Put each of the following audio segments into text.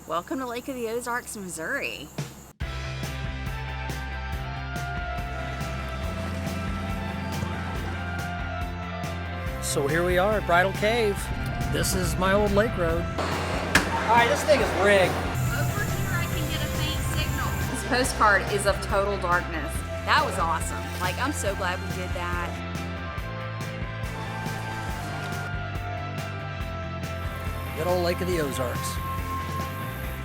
Welcome to Lake of the Ozarks, Missouri. So here we are at Bridal Cave. This is my old lake road. All right, this thing is rigged. Over here I can get a faint signal. This postcard is of total darkness. That was awesome. Like, I'm so glad we did that. Good old Lake of the Ozarks.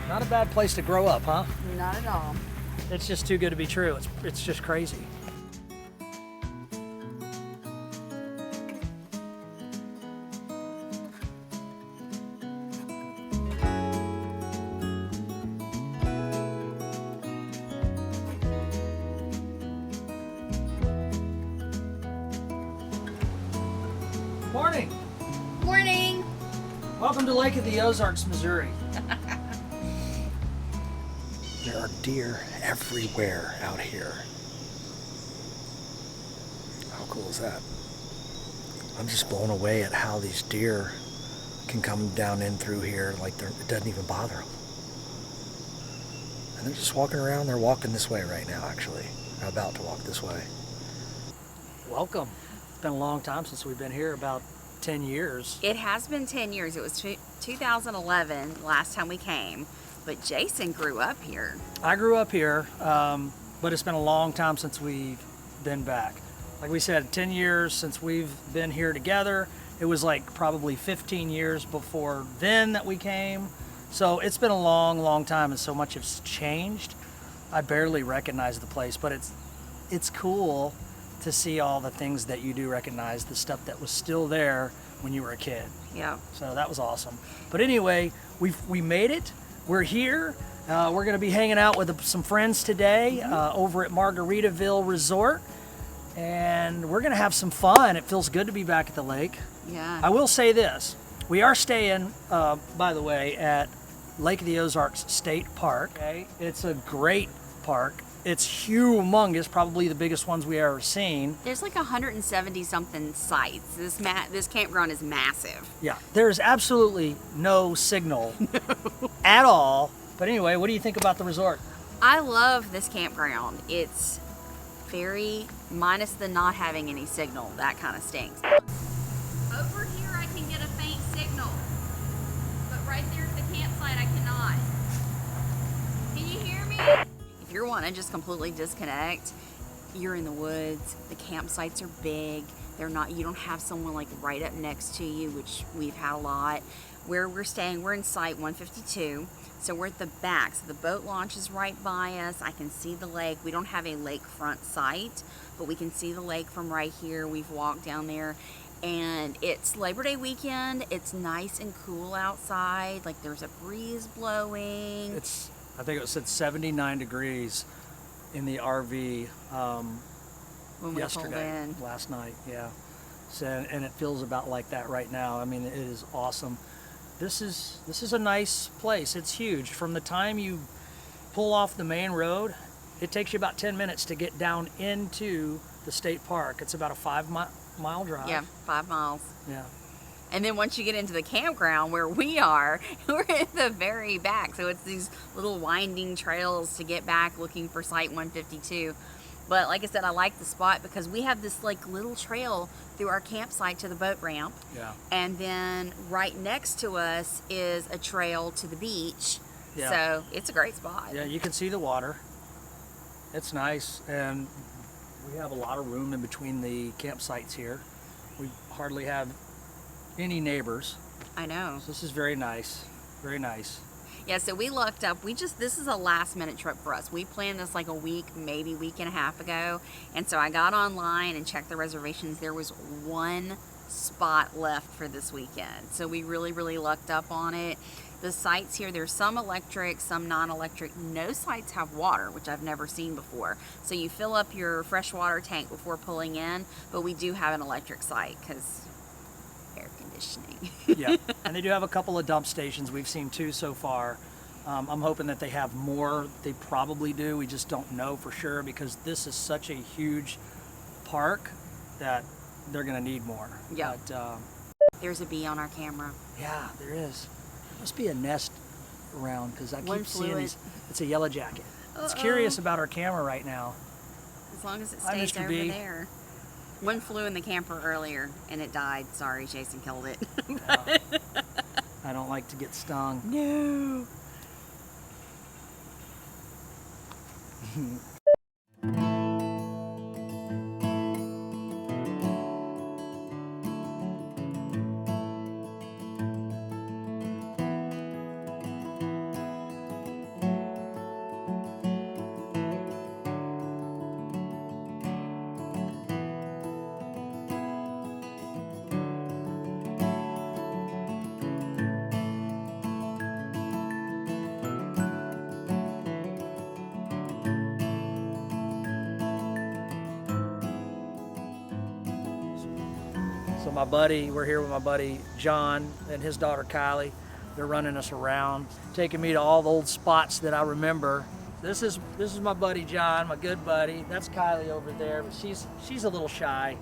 Not a bad place to grow up, huh? Not at all. It's just too good to be true. It's just crazy. Morning. Morning. Welcome to Lake of the Ozarks, Missouri. There are deer everywhere out here. How cool is that? I'm just blown away at how these deer can come down in through here like it doesn't even bother them. And they're just walking around. They're walking this way right now, actually. They're about to walk this way. Welcome. It's been a long time since we've been here, about 10 years. It has been 10 years. It was 2011 last time we came, but Jason grew up here. I grew up here, but it's been a long time since we've been back. Like we said, 10 years since we've been here together. It was like probably 15 years before then that we came. So it's been a long, long time, and so much has changed. I barely recognize the place, but it's cool to see all the things that you do recognize, the stuff that was still there when you were a kid. Yeah. So that was awesome. But anyway, we made it. We're here. We're going to be hanging out with some friends today over at Margaritaville Resort, and we're going to have some fun. It feels good to be back at the lake. Yeah. I will say this. We are staying, by the way, at Lake of the Ozarks State Park. Okay? It's a great park. It's humongous, probably the biggest ones we ever seen. There's like 170 something sites. This campground is massive. Yeah, there's absolutely no signal at all. But anyway, what do you think about the resort? I love this campground. It's very, minus the not having any signal, that kind of stinks. Over here I can get a faint signal, but right there at the campsite I cannot. Can you hear me? If you want to just completely disconnect, you're in the woods, the campsites are big, you don't have someone like right up next to you, which we've had a lot. Where we're staying, we're in site 152, so we're at the back, so the boat launch is right by us. I can see the lake. We don't have a lakefront site, but we can see the lake from right here. We've walked down there, and it's Labor Day weekend. It's nice and cool outside, like there's a breeze blowing. I think it said 79 degrees in the RV When we yesterday, pulled in. last night, yeah. So, and it feels about like that right now. I mean, it is awesome. This is a nice place. It's huge. From the time you pull off the main road, it takes you about 10 minutes to get down into the state park. It's about a 5-mile drive. Yeah, 5 miles. Yeah. And then once you get into the campground where we are, we're in the very back. So it's these little winding trails to get back looking for site 152. But like I said, I like the spot because we have this like little trail through our campsite to the boat ramp. Yeah. And then right next to us is a trail to the beach. Yeah. So it's a great spot. Yeah, you can see the water. It's nice, and we have a lot of room in between the campsites here. We hardly have any neighbors. I know. So this is very nice. Very nice. Yeah, so we lucked up. This is a last minute trip for us. We planned this like a week, maybe week and a half ago. And so I got online and checked the reservations. There was one spot left for this weekend. So we really, really lucked up on it. The sites here, there's some electric, some non-electric. No sites have water, which I've never seen before. So you fill up your freshwater tank before pulling in, but we do have an electric site because air conditioning. Yeah, and they do have a couple of dump stations. We've seen 2 so far. I'm hoping that they have more. They probably do. We just don't know for sure because this is such a huge park that they're going to need more. Yeah. But, There's a bee on our camera. yeah, there is. Must be a nest around because I One keep seeing flew these. It's a yellow jacket. It's curious about our camera right now. As long as it Hi, stays Mr. over B. there. One flew in the camper earlier and it died. Sorry, Jason killed it. I don't like to get stung. No. So we're here with my buddy John and his daughter Kylie. They're running us around, taking me to all the old spots that I remember. This is my buddy John, my good buddy. That's Kylie over there, but she's a little shy.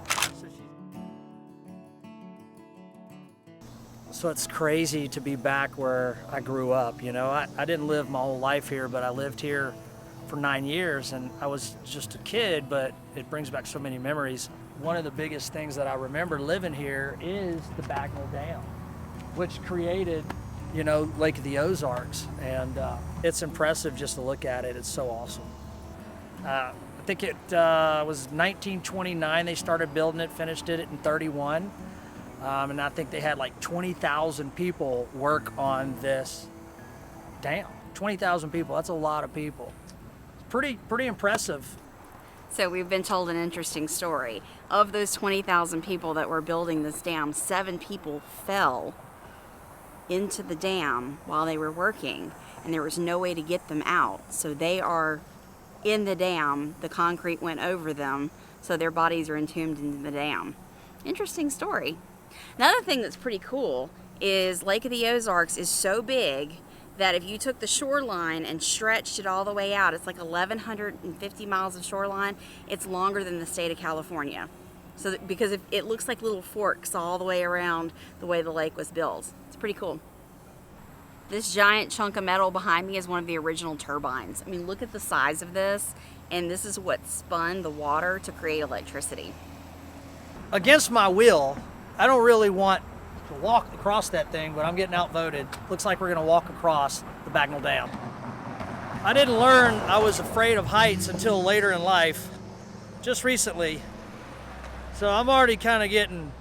So it's crazy to be back where I grew up. You know, I didn't live my whole life here, but I lived here for 9 years, and I was just a kid, but it brings back so many memories. One of the biggest things that I remember living here is the Bagnall Dam, which created, you know, Lake of the Ozarks, and it's impressive just to look at it. It's so awesome. I think it was 1929 they started building it, finished it in 31, and I think they had like 20,000 people work on this dam. 20,000 people, that's a lot of people. It's pretty impressive. So we've been told an interesting story. Of those 20,000 people that were building this dam, 7 people fell into the dam while they were working, and there was no way to get them out. So they are in the dam, the concrete went over them, so their bodies are entombed into the dam. Interesting story. Another thing that's pretty cool is Lake of the Ozarks is so big that if you took the shoreline and stretched it all the way out, it's like 1,150 miles of shoreline. It's longer than the state of California. So because it looks like little forks all the way around the way the lake was built. It's pretty cool. This giant chunk of metal behind me is one of the original turbines. I mean, look at the size of this, and this is what spun the water to create electricity. Against my will, I don't really want to walk across that thing, but I'm getting outvoted. Looks like we're gonna walk across the Bagnell Dam. I didn't learn I was afraid of heights until later in life, just recently. So I'm already kind of getting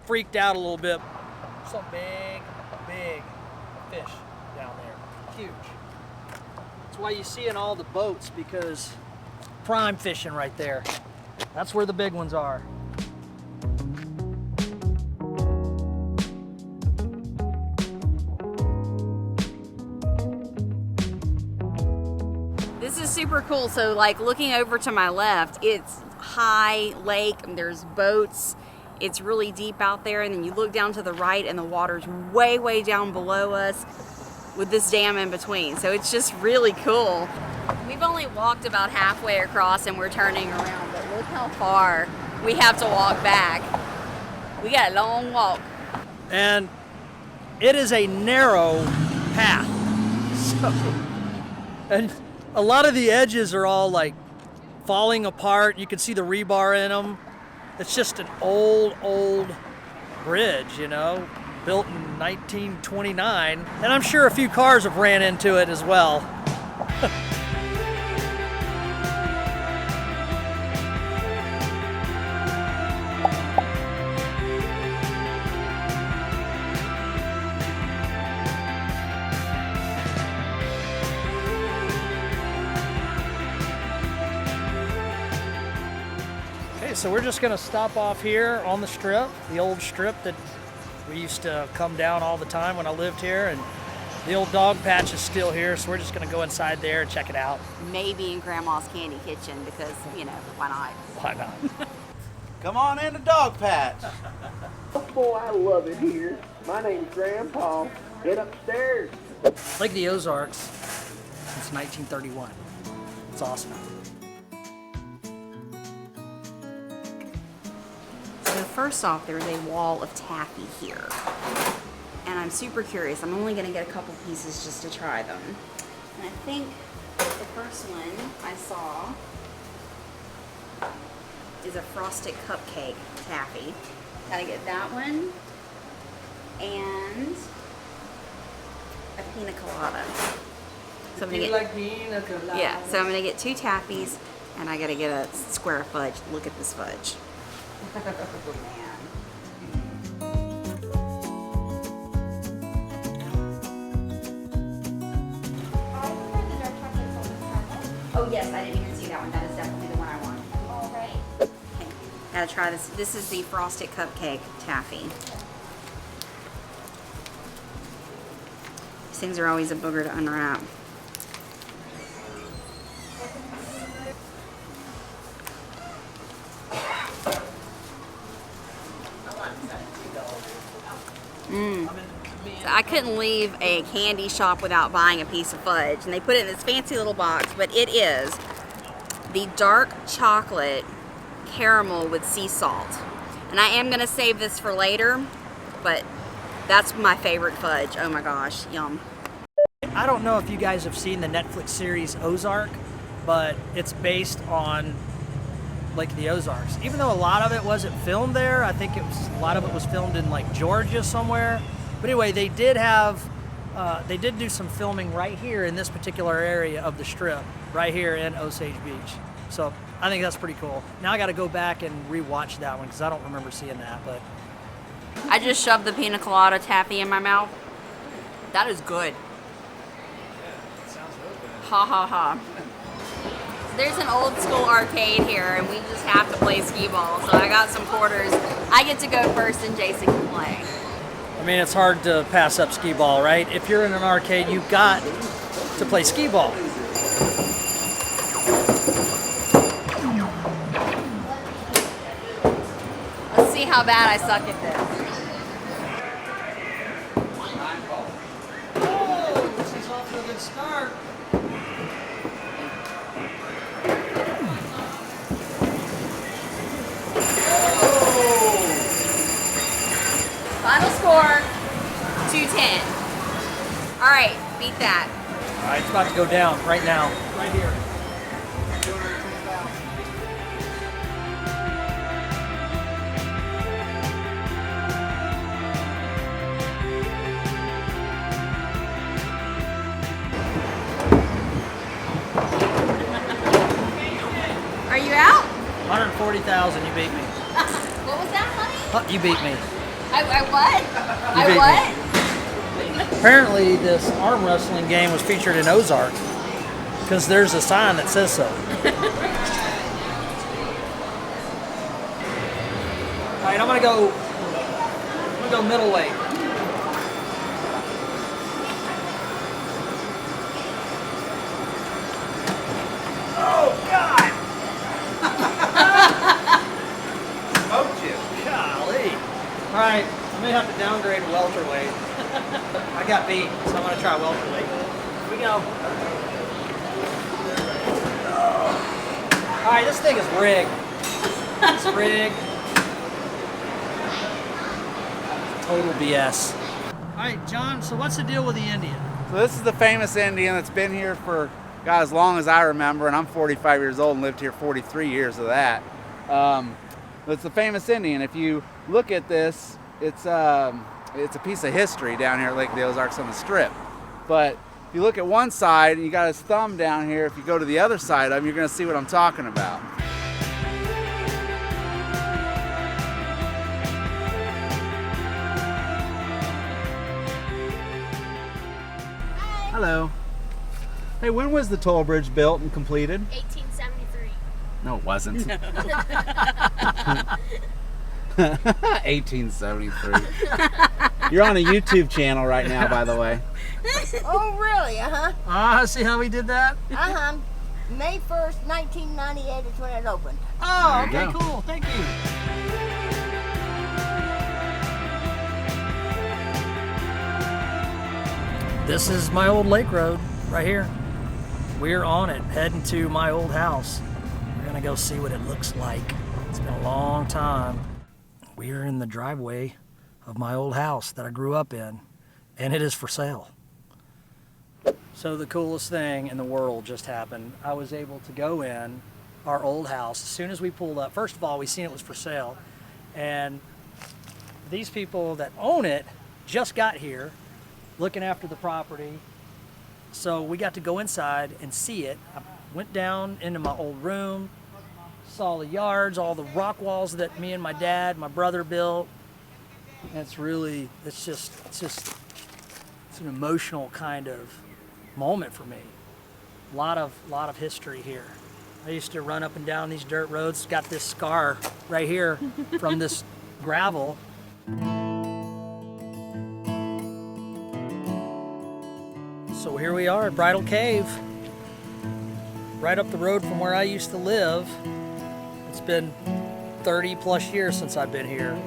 freaked out a little bit. Some big fish down there, huge. That's why you see in all the boats, because prime fishing right there. That's where the big ones are. This is super cool. So like looking over to my left, it's high lake, there's boats, it's really deep out there, and then you look down to the right and the water's way down below us with this dam in between. So it's just really cool. We've only walked about halfway across and we're turning around, but look how far we have to walk back. We got a long walk. And it is a narrow path. And a lot of the edges are all like falling apart. You can see the rebar in them. It's just an old bridge, you know, built in 1929. And I'm sure a few cars have ran into it as well. So we're just gonna stop off here on the strip, the old strip that we used to come down all the time when I lived here, and the old dog patch is still here, so we're just gonna go inside there and check it out. Maybe in Grandma's Candy Kitchen, because, you know, why not? Why not? Come on in the dog patch. Oh boy, I love it here. My name's Grandpa. Get upstairs. Lake of the Ozarks since 1931. It's awesome. So first off, there's a wall of taffy here. And and I'm super curious. I'm only gonna get a couple pieces just to try them. And I think the first one I saw is a frosted cupcake taffy. Gotta get that one and a pina colada. So I'm gonna get pina colada? Yeah, so I'm gonna get 2 taffies and I gotta get a square of fudge. Look at this fudge. Man. Oh yes, I didn't even see that one. That is definitely the one I want. All right. Okay, gotta try this. This is the frosted cupcake taffy. These things are always a booger to unwrap. So I couldn't leave a candy shop without buying a piece of fudge, and they put it in this fancy little box, but it is the dark chocolate caramel with sea salt. And I am gonna save this for later, but that's my favorite fudge. Oh my gosh, yum. I don't know if you guys have seen the Netflix series Ozark, but it's based on like the Ozarks. Even though a lot of it wasn't filmed there, I think a lot of it was filmed in like Georgia somewhere. But anyway, they did do some filming right here in this particular area of the strip, right here in Osage Beach. So I think that's pretty cool. Now I got to go back and rewatch that one because I don't remember seeing that. But I just shoved the pina colada taffy in my mouth. That is good. yeah, it sounds really good. Ha ha ha. There's an old school arcade here and we just have to play skee ball. So I got some quarters. I get to go first and Jason can play. I mean, it's hard to pass up skee ball, right? If you're in an arcade, you've got to play skee ball. Let's see how bad I suck at this. Oh, this is off to a good start. Final score, 210. All right, beat that. All right, it's about to go down right now. Right here. Are you out? 140,000, you beat me. What was that, honey? You beat me. I what? You beat I what? Apparently this arm wrestling game was featured in Ozark because there's a sign that says so. All right, I'm gonna go middleweight. Oh God! Smoked you. Golly! All right, I may have to downgrade to welterweight. I got beat, so I'm gonna try welterweight. Here we go. All right, this thing is rigged. It's rigged. Total BS. All right, John, so what's the deal with the Indian? So this is the famous Indian that's been here for, God, as long as I remember, and I'm 45 years old and lived here 43 years of that. But it's the famous Indian. If you look at this, it's a piece of history down here at Lake of the Ozarks on the Strip. But if you look at one side, and you got his thumb down here, if you go to the other side of him, you're going to see what I'm talking about. Hello. Hey, when was the toll bridge built and completed? 1873. No, it wasn't. 1873. You're on a YouTube channel right now, by the way. Oh, really? Uh-huh. Ah, see how we did that? Uh-huh. May 1st, 1998 is when it opened. Oh, There you okay, go. cool. Thank you. This is my old lake road right here. We're on it, heading to my old house. We're gonna go see what it looks like. It's been a long time. We're in the driveway of my old house that I grew up in. and it is for sale. So the coolest thing in the world just happened. I was able to go in our old house as soon as we pulled up. First of all, we seen it was for sale, and these people that own it just got here looking after the property. So we got to go inside and see it. I went down into my old room, saw the yards, all the rock walls that me and my dad, my brother built. And it's an emotional kind of moment for me. A lot of history here. I used to run up and down these dirt roads. Got this scar right here from this gravel. So here we are at Bridal Cave, right up the road from where I used to live. It's been 30 plus years since I've been here.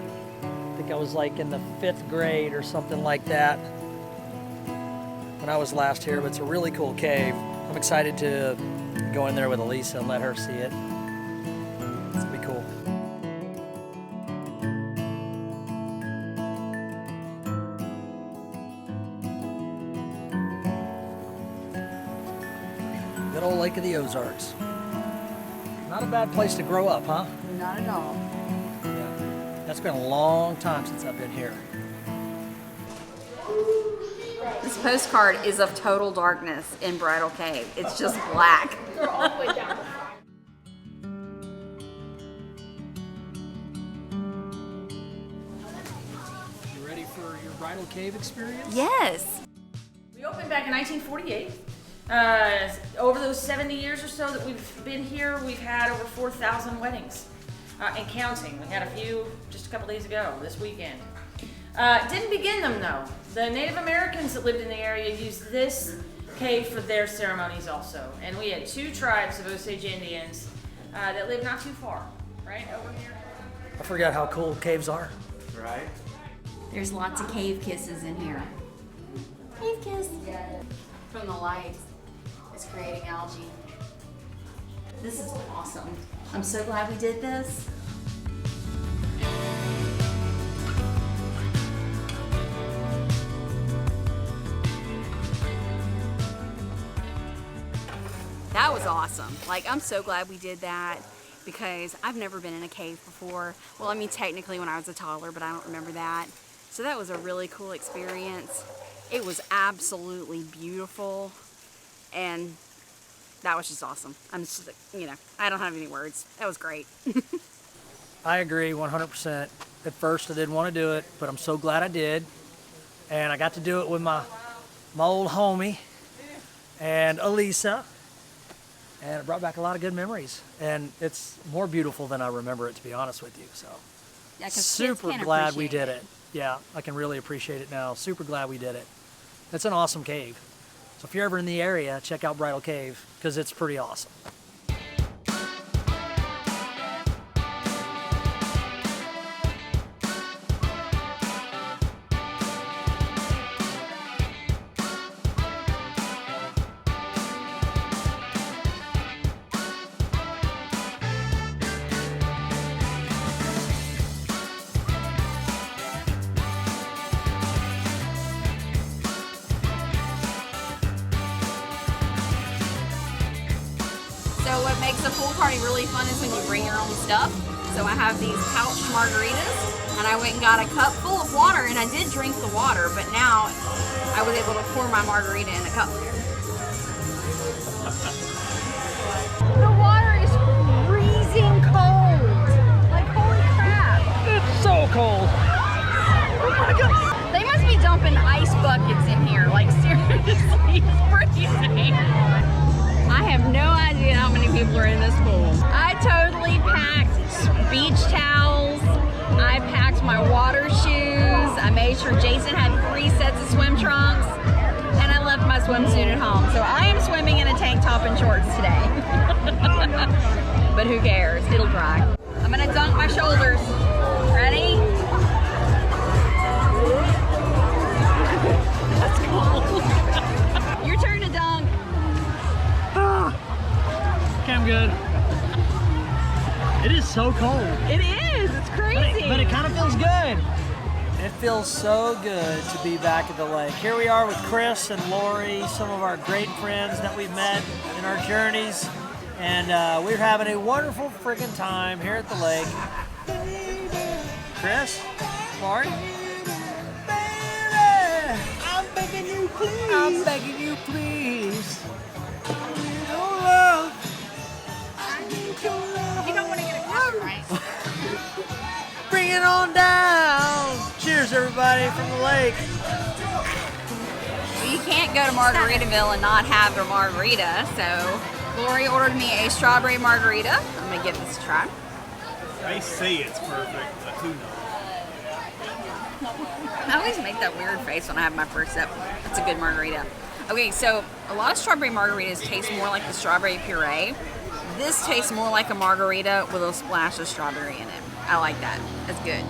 I think I was like in the 5th grade or something like that when I was last here, but it's a really cool cave. I'm excited to go in there with Elisa and let her see it. It's gonna be cool. Good old Lake of the Ozarks. Not a bad place to grow up, huh? Not at all. Yeah. That's been a long time since I've been here. This postcard is of total darkness in Bridal Cave. It's just black. All the way down. You ready for your Bridal Cave experience? Yes. We opened back in 1948. Over those 70 years or so that we've been here, we've had over 4,000 weddings and counting. We had a few just a couple days ago, this weekend. Didn't begin them though. The Native Americans that lived in the area used this cave for their ceremonies also. And we had 2 tribes of Osage Indians that lived not too far, right over here. I forgot how cool caves are. Right? There's lots of cave kisses in here. Cave kiss. From the lights, it's creating algae. This is awesome. I'm so glad we did this. That was awesome. Like, I'm so glad we did that because I've never been in a cave before. Well, I mean, technically when I was a toddler, but I don't remember that. So that was a really cool experience. It was absolutely beautiful, and that was just awesome. I'm just, I don't have any words. That was great. I agree 100%. At first I didn't want to do it, but I'm so glad I did. And I got to do it with my old homie and Elisa. And it brought back a lot of good memories. And it's more beautiful than I remember it, to be honest with you. So Yeah, 'cause kids super can't glad we appreciate did it. Yeah, I can really appreciate it now. Super glad we did it. It's an awesome cave. So if you're ever in the area, check out Bridal Cave because it's pretty awesome. So what makes a pool party really fun is when you bring your own stuff. So I have these pouch margaritas, and I went and got a cup full of water, and I did drink the water, but now I was able to pour my margarita in a cup. The water is freezing cold. Like, holy crap. It's so cold. Oh my God. They must be dumping ice buckets in here. Like, seriously, it's freezing. I have no idea how many people are in this pool. I totally packed beach towels. I packed my water shoes. I made sure Jason had 3 sets of swim trunks. And I left my swimsuit at home. So I am swimming in a tank top and shorts today. But who cares? It'll dry. I'm gonna dunk my shoulders. Ready? That's cool. Your turn to dunk. Okay, I'm good. It is so cold. It is. It's crazy. But it kind of feels good. It feels so good to be back at the lake. Here we are with Chris and Lori, some of our great friends that we've met in our journeys. And we're having a wonderful friggin' time here at the lake. Chris? Lori? Baby, I'm begging you, please. I'm begging you, please. Oh, love. I need your love. You don't want to get a cover, right? Bring it on down. Cheers, everybody, from the lake. Well, you can't go to Margaritaville and not have their margarita, so Lori ordered me a strawberry margarita. I'm gonna give this a try. They say it's perfect, but who knows? I always make that weird face when I have my first sip. It's a good margarita. Okay, so a lot of strawberry margaritas taste more like the strawberry puree. This tastes more like a margarita with a splash of strawberry in it. I like that. It's good.